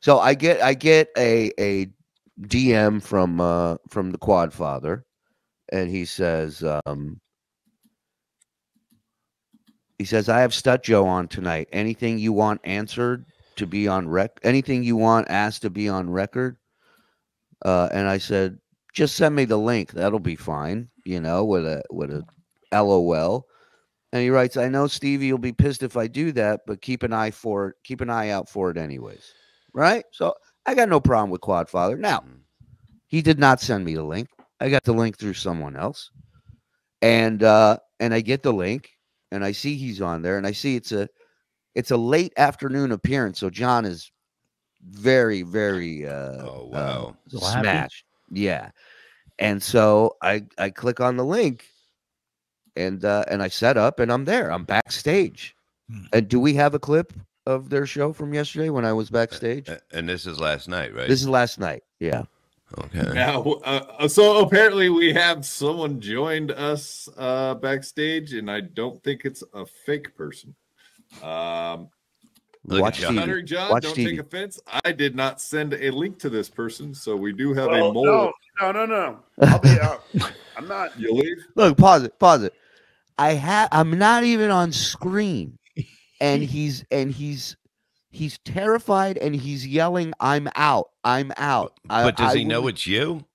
So I get a DM from the Quadfather, and he says I have StutJo on tonight. Anything you want answered to be on anything you want asked to be on record. And I said, just send me the link. That'll be fine, with a LOL. And he writes, I know Stevie will be pissed if I do that, but keep an eye out for it anyways. Right? So I got no problem with Quadfather. Now, he did not send me the link. I got the link through someone else. And I get the link and I see he's on there, and I see it's a late afternoon appearance. So John is very, very smashed. Yeah. And so I click on the link and I set up and I'm there. I'm backstage. And do we have a clip of their show from yesterday when I was backstage? And this is last night, right? This is last night. Yeah. Okay. Now, so apparently we have someone joined us backstage, and I don't think it's a fake person. Watch Stuttering John, Watch don't TV. take offense. I did not send a link to this person, so we do have a mole. No. I'll be out. I'm not. You leave? Look, pause it. I'm not even on screen, and he's terrified and he's yelling, "I'm out! I'm out!" But does he know it's you?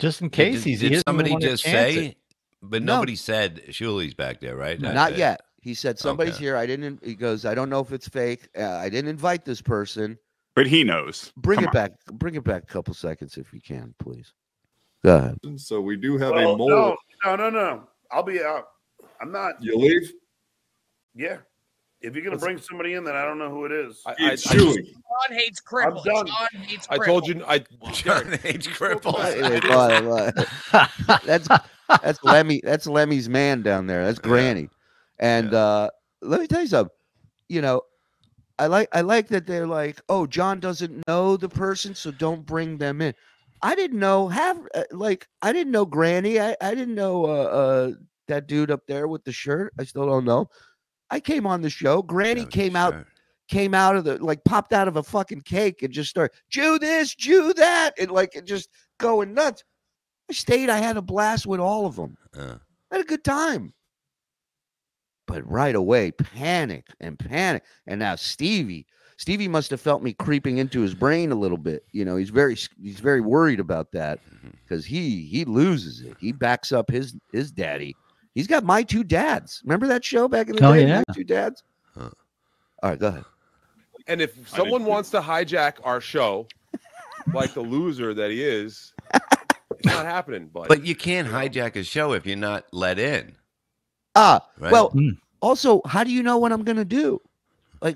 Just in case did somebody just say? But nobody said Shuli's back there, right? Not yet. He said somebody's here. He goes, I don't know if it's fake. I didn't invite this person. But he knows. Bring it back a couple seconds if you can, please. Go ahead. So we do have a mole. No. I'll be out. I'm not. You leave? Yeah. If you're going to bring somebody in, then I don't know who it is. It's Shuli. John hates cripples. I'm done. John hates cripples. I told you. John hates cripples. That's Lemmy. That's Lemmy's man down there. That's Granny. And let me tell you something. I like that they're like, oh, John doesn't know the person, so don't bring them in. I didn't know I didn't know Granny. I didn't know that dude up there with the shirt. I still don't know. I came on the show. Granny came out of the popped out of a fucking cake and just started Jew this, Jew that, and just going nuts. I stayed. I had a blast with all of them. I had a good time. But right away, panic. And now Stevie must have felt me creeping into his brain a little bit. He's very worried about that because he loses it. He backs up his daddy. He's got My Two Dads. Remember that show back in the day? Yeah. My Two Dads. All right, go ahead. And if someone wants to hijack our show, like the loser that he is, it's not happening. But you can't hijack a show if you're not let in. Right? Well, also, how do you know what I'm going to do?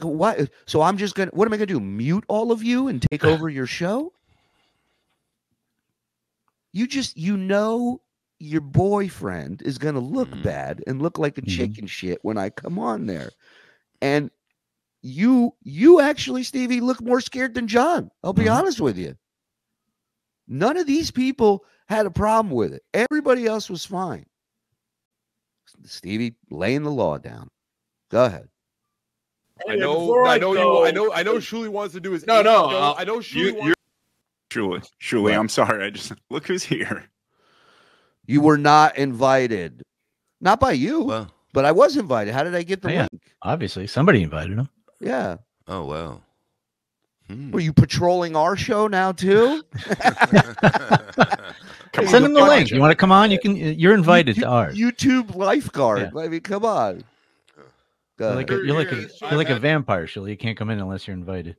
What? So I'm just going to, what am I going to do? Mute all of you and take over your show? Your boyfriend is going to look bad and look like a chicken shit when I come on there. And you actually, Stevie, look more scared than John. I'll be honest with you. None of these people had a problem with it. Everybody else was fine. Stevie laying the law down. Go ahead. I know Shuli wants to do his No. I know Shuli wants. Shuli, I'm sorry. I just look who's here. You were not invited. Not by you, but I was invited. How did I get the link? Obviously, somebody invited him. Yeah. Oh, wow. Were you patrolling our show now, too? Send him the link. You want to come on? You're invited to ours. YouTube lifeguard. Yeah. I mean, come on. You're like a vampire, Shuli. You can't come in unless you're invited.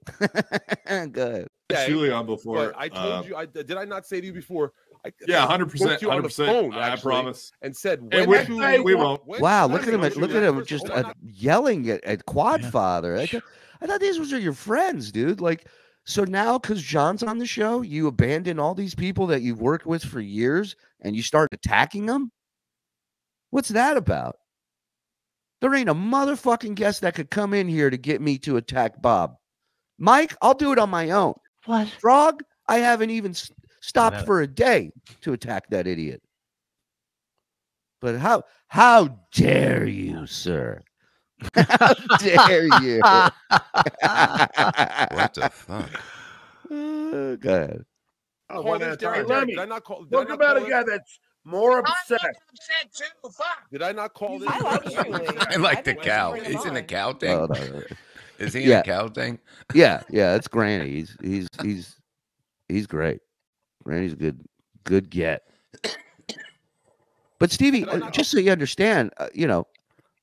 Good. Shuli on before. I told you. Did I not say to you before? 100%. You on the phone, I promise. And said, we won't. Wow, look at him just yelling at Quadfather. I thought these were your friends, dude. So now, because John's on the show, you abandon all these people that you've worked with for years and you start attacking them? What's that about? There ain't a motherfucking guest that could come in here to get me to attack Bob. Mike, I'll do it on my own. What? Frog, I haven't even stopped for a day to attack that idiot. But how dare you, sir? How dare you? What the fuck? Go ahead. Oh, Call one this at a time. Derek. Let Did me I not call? Did I talk not about call a guy that's more upset. too. Fuck. Did I not call this? I like Shuli. I like the think we should cow. bring him He's in a on. cow thing. Oh, no. Is he in Yeah. a cow thing? Yeah, it's Granny. He's great. Granny's a good get. But Stevie, just so you understand,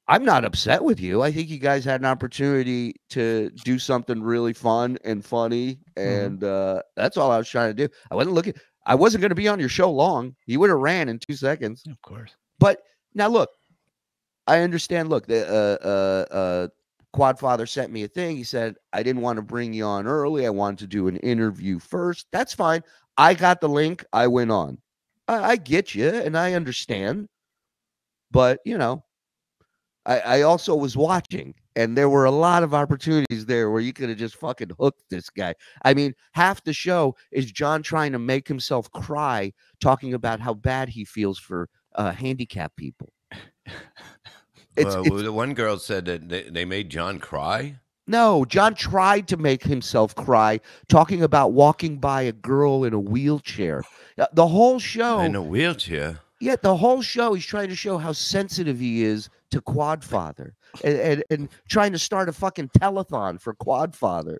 I'm not upset with you. I think you guys had an opportunity to do something really fun and funny, and that's all I was trying to do. I wasn't going to be on your show long. You would have ran in 2 seconds. Of course. But now look, I understand. Look, the Quadfather sent me a thing. He said, I didn't want to bring you on early. I wanted to do an interview first. That's fine. I got the link. I went on. I get you, and I understand. But, I also was watching, and there were a lot of opportunities there where you could have just fucking hooked this guy. I mean, half the show is John trying to make himself cry, talking about how bad he feels for handicapped people. The one girl said that they made John cry. No, John tried to make himself cry, talking about walking by a girl in a wheelchair. The whole show. In a wheelchair. Yeah, the whole show, he's trying to show how sensitive he is to Quadfather and trying to start a fucking telethon for Quadfather.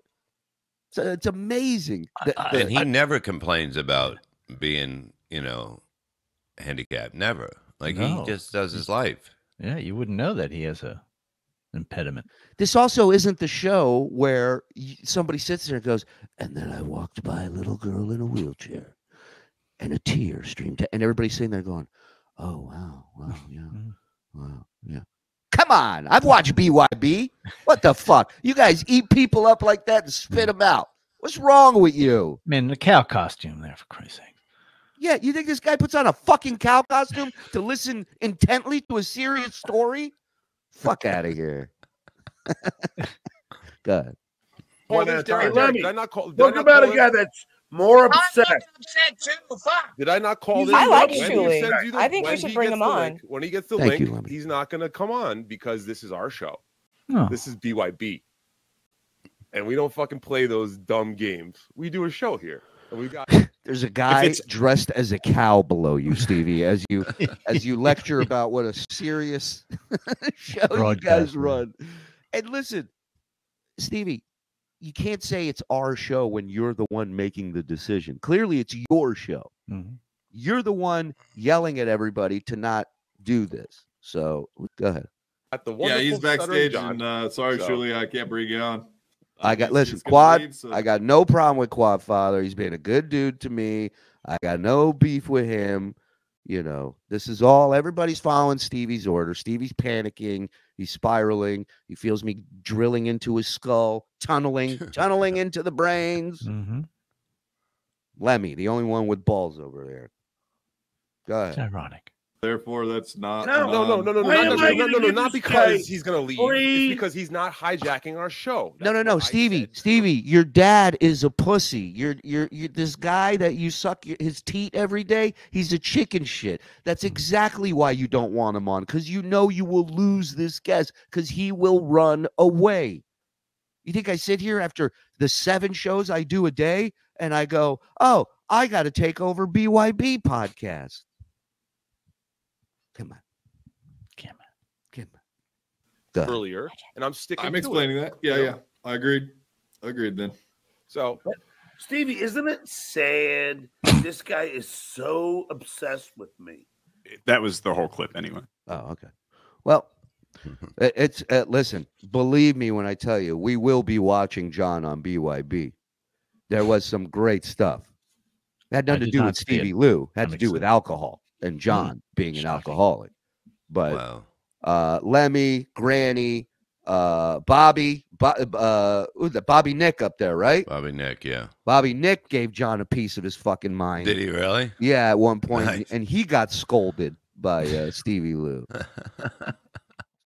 So it's amazing. And he never complains about being, handicapped. Never. Like, he just does his life. Yeah, you wouldn't know that he has a impediment. This also isn't the show where somebody sits there and goes, and then I walked by a little girl in a wheelchair and a tear streamed down. And everybody's sitting there going, oh, wow, yeah, wow, yeah. Come on. I've watched BYB. What the fuck? You guys eat people up like that and spit them out. What's wrong with you? Man, the cow costume there, for Christ's sake. Yeah, you think this guy puts on a fucking cow costume to listen intently to a serious story? Fuck out of here. Go ahead. One at a time. Derek. Let me Did I not call? talk about a guy that's more upset. too. Fuck. Did I not call this? I like When he Shuli. sends you the- I think we when should he bring gets him the on. link- when he gets the Thank link, you, Lemmy. he's not going to come on because this is our show. Oh. This is BYB. And we don't fucking play those dumb games. We do a show here. And we got There's a guy dressed as a cow below you, Stevie, as you lecture about what a serious show you guys run. And listen, Stevie, you can't say it's our show when you're the one making the decision. Clearly, it's your show. Mm-hmm. You're the one yelling at everybody to not do this. So go ahead. at the Yeah, he's wonderful Stuttering backstage, John. and sorry, So- Shuli, I can't bring you on. Listen, he's gonna Quad. leave, so- I got no problem with Quadfather. He's been a good dude to me. I got no beef with him. This is all. Everybody's following Stevie's order. Stevie's panicking. He's spiraling. He feels me drilling into his skull, tunneling into the brains. Mm-hmm. Lemmy, the only one with balls over there. Go It's ahead. ironic. Therefore, that's not. No, Why am I gonna give not this because guy he's gonna leave. free- It's because he's not hijacking our show. No, That's what I Stevie, said. your dad is a pussy. You're this guy that you suck his teat every day. He's a chicken shit. That's exactly why you don't want him on, because you know you will lose this guest, because he will run away. You think I sit here after the 7 shows I do a day and I go, oh, I got to take over BYB podcast? Come on. Go ahead. earlier, and I'm sticking. I'm to explaining it. that. Yeah. I agreed. Then. So Stevie, isn't it sad? This guy is so obsessed with me. That was the whole clip anyway. Oh, okay. Well, it's listen, believe me when I tell you, we will be watching John on BYB. There was some great stuff. It had nothing to did do not with see Stevie it. Lou. It had I'm to do with excited. alcohol and John being an Shocking. alcoholic. But Wow. Lemmy, Granny, Bobby, who's that? Bobby Nick up there, right? Bobby Nick, yeah. Bobby Nick gave John a piece of his fucking mind. Did he really? Yeah, at one point, Nice. and he got scolded by Stevie Lou.